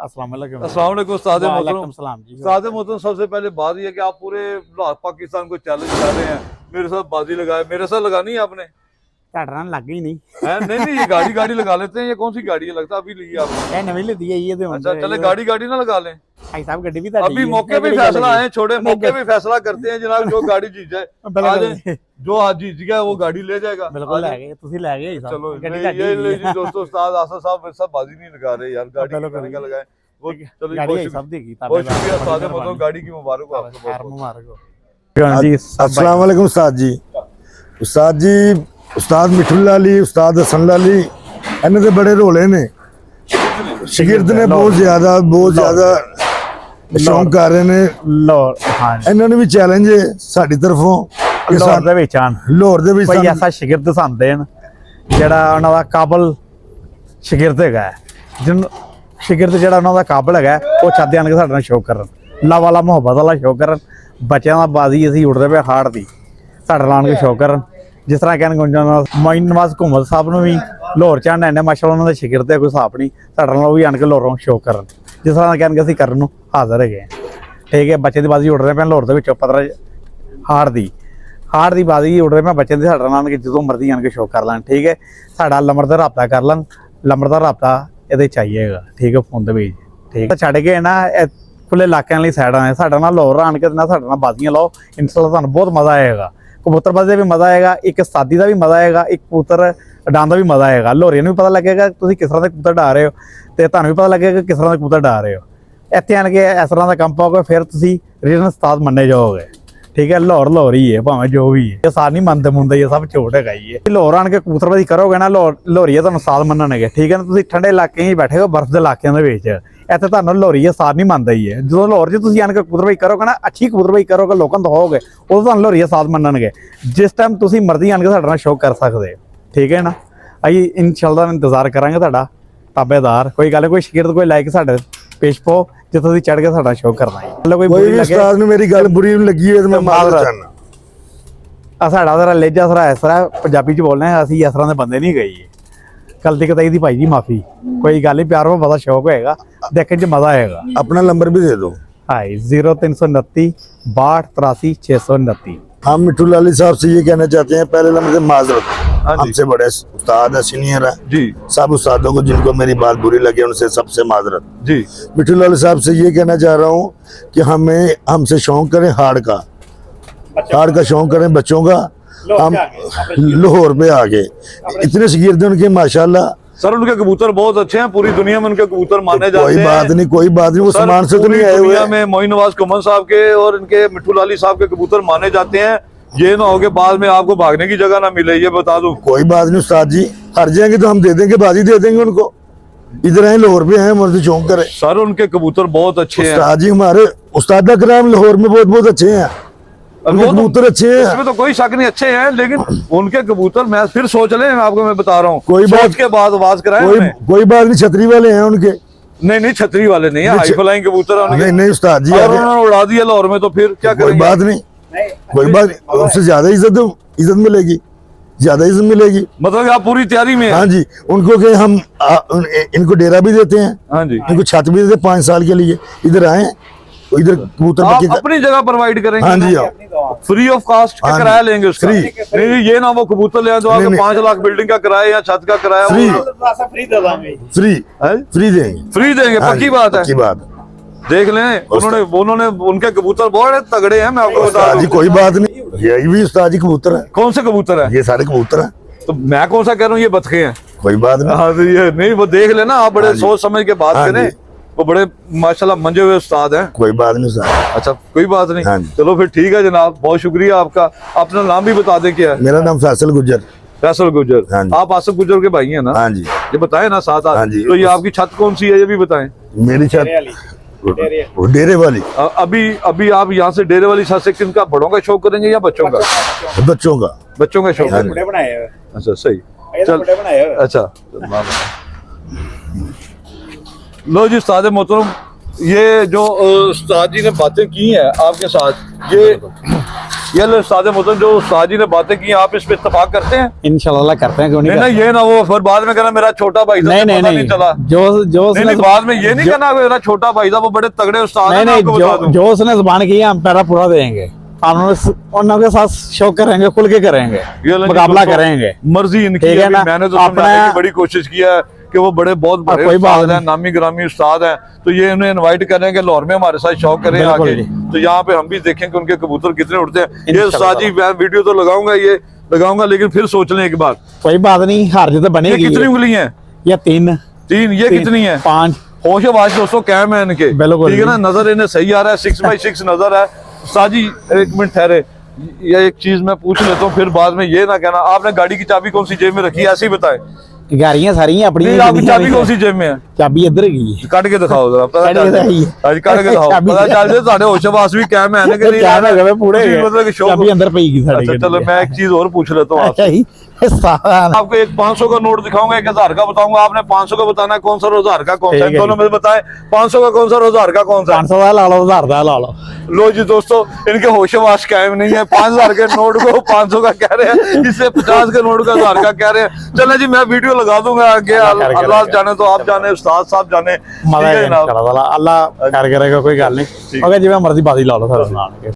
अस्सलाम वालेकुम उस्ताद वालेकुम सलाम जी। उस्ताद मोहतरम, सबसे पहले बात यह कि आप पूरे पाकिस्तान को चैलेंज कर रहे हैं, मेरे साथ बाजी लगाए। मेरे साथ लगानी है आपने? ਤੁਹਾਡਾ ਲੱਗ ਹੀ नहीं है नहीं, ये गाड़ी लगा लेते हैं। ये कौन सी गाड़ी है? लगता अभी ली है आपने। ਇਹ ਨਵੀਂ ਲਈ ਹੈ ਇਹ ਤੇ अच्छा चले, गाड़ी ना लगा लें। भाई साहब गड्डी भी ਤੁਹਾਡੀ अभी मौके पे फैसला है, छोड़े मौके पे फैसला करते हैं जनाब। जो गाड़ी जीत जाए, जो आज जीत गया वो गाड़ी ले जाएगा। बिल्कुल ले गए, ਤੁਸੀਂ ਲੈ गए चलो ये जी दोस्तों, उस्ताद आसद साहब मेरे साथ बाजी नहीं लगा रहे यार, गाड़ी लगाने का लगाए वो। चलो गाड़ी सब देगी, बहुत शुक्रिया उस्ताद मोहतरम, गाड़ी की मुबारक हो आपको, खैर मुबारक हो जी। अस्सलाम वालेकुम उस्ताद जी उस्ताद मिठुल्ला अली, उस्ताद हसन अली, इन्हों के बड़े रोले ने शागिर्द ने बहुत ज्यादा शौक कर रहे ने। इन्होंने भी चैलेंज है साडी तरफों ਲਾਹੌਰ ਦੇ ਵਿੱਚ ਆਣ, ਲਾਹੌਰ ਦੇ ਵਿੱਚ ਕੋਈ ਐਸਾ ਸ਼ਾਗਿਰਦ ਸਾਨੂੰ ਦੇਣ ਜਿਹੜਾ ਉਹਨਾਂ ਦਾ ਕਾਬਲ ਸ਼ਾਗਿਰਦ ਹੈਗਾ, ਜਿਹਨੂੰ ਸ਼ਾਗਿਰਦ ਜਿਹੜਾ ਉਹਨਾਂ ਦਾ ਕਾਬਲ ਹੈਗਾ, ਉਹ ਚਾਹਦੇ ਹਨ ਕਿ ਸਾਡੇ ਨਾਲ ਸ਼ੋਅ ਕਰਨ, ਲਾ ਵਾਲਾ ਮੁਹੱਬਤ ਵਾਲਾ ਸ਼ੋਅ ਕਰਨ। ਬੱਚਿਆਂ ਦਾ ਬਾਜ਼ੀ ਅਸੀਂ ਉੱਡਦੇ ਪਏ ਹਾਰਟ ਦੀ, ਸਾਡੇ ਨਾਲ ਕੇ ਸ਼ੋਅ ਕਰਨ। ਜਿਸ ਤਰ੍ਹਾਂ ਕਹਿਣ ਗੁੰਜਾਂ ਮੋਇਨ ਨਵਾਜ਼ ਘੁੰਮਲ ਸਾਹਿਬ ਨੂੰ ਵੀ ਲਾਹੌਰ ਚ ਆਉਣਾ, ਮਾਸ਼ਾਅੱਲਾ ਉਹਨਾਂ ਦੇ ਸ਼ਾਗਿਰਦ ਹੈ, ਕੋਈ ਹਿਸਾਬ ਨਹੀਂ। ਸਾਡੇ ਨਾਲ ਉਹ ਵੀ ਆਣ ਕੇ ਲਾਹੌਰੋਂ ਸ਼ੋਅ ਕਰਨ, ਜਿਸ ਤਰ੍ਹਾਂ ਕਹਿਣਗੇ ਅਸੀਂ ਕਰਨ ਨੂੰ ਹਾਜ਼ਰ ਹੈਗੇ ਹਾਂ। ਠੀਕ ਹੈ, ਬੱਚੇ ਦੀ ਬਾਜ਼ੀ ਉੱਡ ਰਹੇ ਪਏ ਲਾਹੌਰ ਦੇ ਵਿੱਚੋਂ, ਪਤਰਾ ਹਾਰ ਦੀ ਬਾਜ਼ੀ ਉੱਡ ਰਹੇ ਮੈਂ ਬੱਚੇ ਦੇ। ਸਾਡੇ ਨਾਲ ਜਦੋਂ ਮਰਜ਼ੀ ਆਣ ਕੇ ਸ਼ੋਅ ਕਰ ਲੈਣ। ਠੀਕ ਹੈ, ਸਾਡਾ ਨੰਬਰ ਦਾ ਰਾਬਤਾ ਕਰ ਲੈਣ, ਨੰਬਰ ਦਾ ਰਾਬਤਾ ਇਹਦੇ ਚਾਹੀਏਗਾ। ਠੀਕ ਹੈ, ਫੋਨ ਦੇ ਵਿੱਚ। ਠੀਕ ਹੈ, ਛੱਡ ਕੇ ਨਾ ਖੁੱਲੇ ਇਲਾਕਿਆਂ ਲਈ ਸਾਈਡਾਂ ਹੈ, ਸਾਡੇ ਨਾਲ ਲਾਹੌਰ ਆਣ ਕੇ ਨਾ ਸਾਡੇ ਨਾਲ ਬਾਜ਼ੀਆਂ ਲਾਓ, ਇਨਸ਼ਾਅੱਲਾ ਤੁਹਾਨੂੰ ਬਹੁਤ ਮਜ਼ਾ ਆਏਗਾ। ਕਬੂਤਰਬਾਜ਼ੀ ਦਾ ਵੀ ਮਜ਼ਾ ਆਏਗਾ, ਇੱਕ ਸਾਦੀ ਦਾ ਵੀ ਮਜ਼ਾ ਆਏਗਾ, ਇੱਕ ਕਬੂਤਰ ਉਡਾਉਣ ਦਾ ਵੀ ਮਜ਼ਾ ਆਏਗਾ। ਲਾਹੌਰੀਆਂ ਨੂੰ ਵੀ ਪਤਾ ਲੱਗੇਗਾ ਤੁਸੀਂ ਕਿਸ ਤਰ੍ਹਾਂ ਦੇ ਕਬੂਤਰ ਉਡਾ ਰਹੇ ਹੋ, ਤੇ ਤੁਹਾਨੂੰ ਵੀ ਪਤਾ ਲੱਗੇਗਾ ਕਿਸ ਤਰ੍ਹਾਂ ਦੇ ਕਬੂਤਰ ਉਡਾ ਰਹੇ ਹੋ। ਇੱਥੇ ਆਣ ਕੇ ਇਸ ਤਰ੍ਹਾਂ ਦਾ ਕੰਮ ਪਾਓਗੇ, ਫਿਰ ਤੁਸੀਂ ਰੀਜਨਲ ਉਸਤਾਦ ਮੰਨੇ ਜਾਓਗੇ। ठीक है, लाहौर ही है भावें जो भी है, ये सार नहीं मनते मुंदे, ये सब झूठ है। ये लाहौर आन के कबूतरबाजी करोगे ना, लाहौरीए तुहानूं उस्ताद मनणगे। ठीक है ना, तुसीं ठंडे इलाके ही बैठे हो, बर्फ के इलाकों के विच, इत्थे तुहानूं लाहौरीए सार नहीं मनदा ही है। जो लाहौर च तुसीं आन के कबूतरबाजी करोगे ना, अच्छी कबूतरबाजी करोगे, लोगों नूं दिखाओगे, उदों तुहानूं लाहौरीए सार मनणगे। जिस टाइम तुसीं मर्जी आन के साडे नाल शो कर सकदे। ठीक है ना, असीं इंशाअल्लाह इंतजार करांगे तुहाडा ताबेदार। कोई गल, कोई शागिर्द कोई लाइक साडे पेश पाओ, जिथे तुसीं चढ़ के साडा शो करना है। कोई भी उस्ताद नूं मेरी गल बुरी लगी है तो मैं माफी चाहना। साडा जरा लेजा सरा इस तरह पंजाबी च बोलना है, असीं इस तरह दे बंदे नहीं गई। गलती कताई दी भाई जी माफी, कोई गल नहीं, प्यार में बड़ा शौक होएगा, देखने च मजा आएगा। अपना नंबर भी दे दो। हाई 0329 62 83 629। हम मिठुल्ला अली साहब से ये कहना चाहते हैं, पहले नंबर से माजरत, हमसे बड़े उस्ताद है, सीनियर है जी। सब उस्तादों को जिनको मेरी बात बुरी लगी उनसे सबसे माजरत जी। मिठुल्ला अली साहब से ये कहना चाह रहा हूँ कि हमसे शौक करें हार्ड का शौक करें बच्चों का। हम लाहौर पे आ गए, इतने शागिर्द उनके माशाल्लाह। सर उनके कबूतर बहुत अच्छे हैं, पूरी दुनिया में उनके कबूतर माने जाते हैं। कोई बात नहीं, वो सामान से तो नहीं आए हुए में। मोइन नवाज घुमल साहब के और इनके मिठुल्ला अली साहब के कबूतर माने जाते हैं। ये ना हो के बाद में आपको भागने की जगह ना मिले, ये बता दूं। कोई बात नहीं उस्ताद जी, हार जाएंगे तो हम दे देंगे, बाजी दे देंगे उनको। इधर आए लाहौर पे आए, मर्द शौक करे। सर उनके कबूतर बहुत अच्छे हैं उस्ताद जी, हमारे उस्ताद कराम लाहौर में बहुत अच्छे हैं, कबूतर अच्छे हैं, इसमें तो कोई शक नहीं, अच्छे हैं। लेकिन उनके कबूतर मैं फिर सोच ले, आपको मैं बता रहा हूँ, कोई बात के बाद आवाज कराए। कोई बात नहीं, छतरी वाले हैं उनके। नहीं छतरी वाले नहीं है, हाई फ्लाइंग कबूतर है। नहीं उस्ताद जी, उन्होंने उड़ा दिया लाहौर में, तो फिर क्या करेंगे? कोई बात नहीं, उससे ज्यादा इज्जत मिलेगी, ज्यादा इज्जत मिलेगी। मतलब आप पूरी तैयारी में? हाँ जी, उनको के हम इनको डेरा भी देते हैं। हाँ जी, इनको छत भी देते 5 साल के लिए। इधर आए, इधर कबूतर अपनी जगह प्रोवाइड करेंगे। हाँ जी, फ्री ऑफ कास्ट का किराया लेंगे उसका। नहीं ये ना वो कबूतर ले तो आपको 5 लाख बिल्डिंग का किराया या छत का किराया फ्री देंगे। पक्की बात है, देख लें। उन्होंने उनके कबूतर बहुत तगड़े हैं, मैं आपको बता दूं। कोई बात नहीं, ये भी उस्ताद जी कबूतर है। कौन से कबूतर है? ये सारे कबूतर हैं। तो मैं कौन सा कह रहा हूँ, ये बतखे हैं। कोई बात नहीं। हाँ ये नहीं, वो देख लेना आप, बड़े सोच समझ के बात करें। वो बड़े माशाल्लाह मंजे हुए उस्ताद हैं। कोई बात नहीं उस्ताद। अच्छा कोई बात नहीं, चलो फिर ठीक है जनाब, बहुत शुक्रिया आपका। अपना नाम भी बता दें क्या है? मेरा नाम फैसल गुज्जर। फैसल गुज्जर, आप आसिफ गुज्जर के भाई हैं ना? हाँ जी। ये बताएं ना साथ। हाँ जी। तो ये आपकी छत कौन सी है, ये भी बताएं। मेरी छत डेरे वाली। अभी आप यहाँ से डेरे वाली छत से किनका, बड़ों का शौक करेंगे या बच्चों का? बच्चों का शौक। अच्छा सही, चल अच्छा। लो जी उस्ताद मोहतरम, ये जो उस्ताद जी ने बातें की हैं आपके साथ, ये लो उस्ताद मोहतरम, जो उस्ताद जी ने बातें की आप इस पे इत्तेफाक करते हैं? इंशाल्लाह करते हैं, क्यों नहीं नहीं ये ना वो फिर बाद में कहना मेरा छोटा भाई था, नहीं पता नहीं चला। जो नहीं, बाद में ये नहीं कहना मेरा छोटा भाई था, वो बड़े तगड़े उस्ताद हैं, मैं आपको बता दूं। जो उसने जुबान की हम पैरा पूरा देंगे, उन्होंने के साथ शो करेंगे, खुल के करेंगे, मुकाबला करेंगे, मर्जी इनकी ठीक है ना। मैंने तो समझाने की बड़ी कोशिश किया है कि वो बड़े बहुत बड़े उस्ताद हैं, नामी ग्रामी उस्ताद हैं, तो ये उन्हें इनवाइट करें कि लाहौर में हमारे साथ शौक करें आके, तो यहाँ पे हम भी देखें कि उनके कबूतर कितने उड़ते हैं। ये उस्ताद जी मैं वीडियो तो लगाऊंगा लेकिन फिर सोच लें एक बार। कोई बात नहीं, हार जीत बनेगी। कितनी उंगली है? ये तीन। ये कितनी है? 5। होश आवाज दोस्तों कैम है इनके, ठीक है ना, नजर इन्हें सही आ रहा है, 6x6 नजर है। उस्ताद जी एक मिनट ठहरे, ये एक चीज मैं पूछ लेता हूँ, फिर बाद में ये ना कहना आपने गाड़ी की चाबी कौन सी जेब में रखी है, ऐसे ही बताएं। गाड़ियां सारी हैं अपनी। आपकी चाबी कौन सी जेब में है? चाबी इधर गई है, कट के दिखाओ जरा, पता चल जाए, कट के दिखाओ, पता चल जाए साढ़े होशवास भी कैम है ना कि नहीं, मतलब कि चाबी अंदर पेगी साड़ी। अच्छा चलो मैं एक चीज और पूछ लेता हूँ आपसे, आपको एक 500 का नोट दिखाऊंगा, 1000 का बताऊंगा, आपने 500 का बताना है कौन सा, 1000 का कौन सा, दोनों में बताएं 500 का कौन सा, 1000 का कौन सा। 500 का ला लो, 1000 का ला लो। लो जी दोस्तों, इनके होशवास कायम नहीं है, 5000 के नोट को 500 का कह रहे हैं, इससे 50 के नोट का 1000 का कह रहे हैं। चले जी मैं वीडियो लगा दूंगा आगे, अल्लाह जाने तो आप जाने, उस्ताद साहब जाने, अल्लाह कर करेगा, कोई गल नहीं, जिवें मर्जी बाजी ला लो।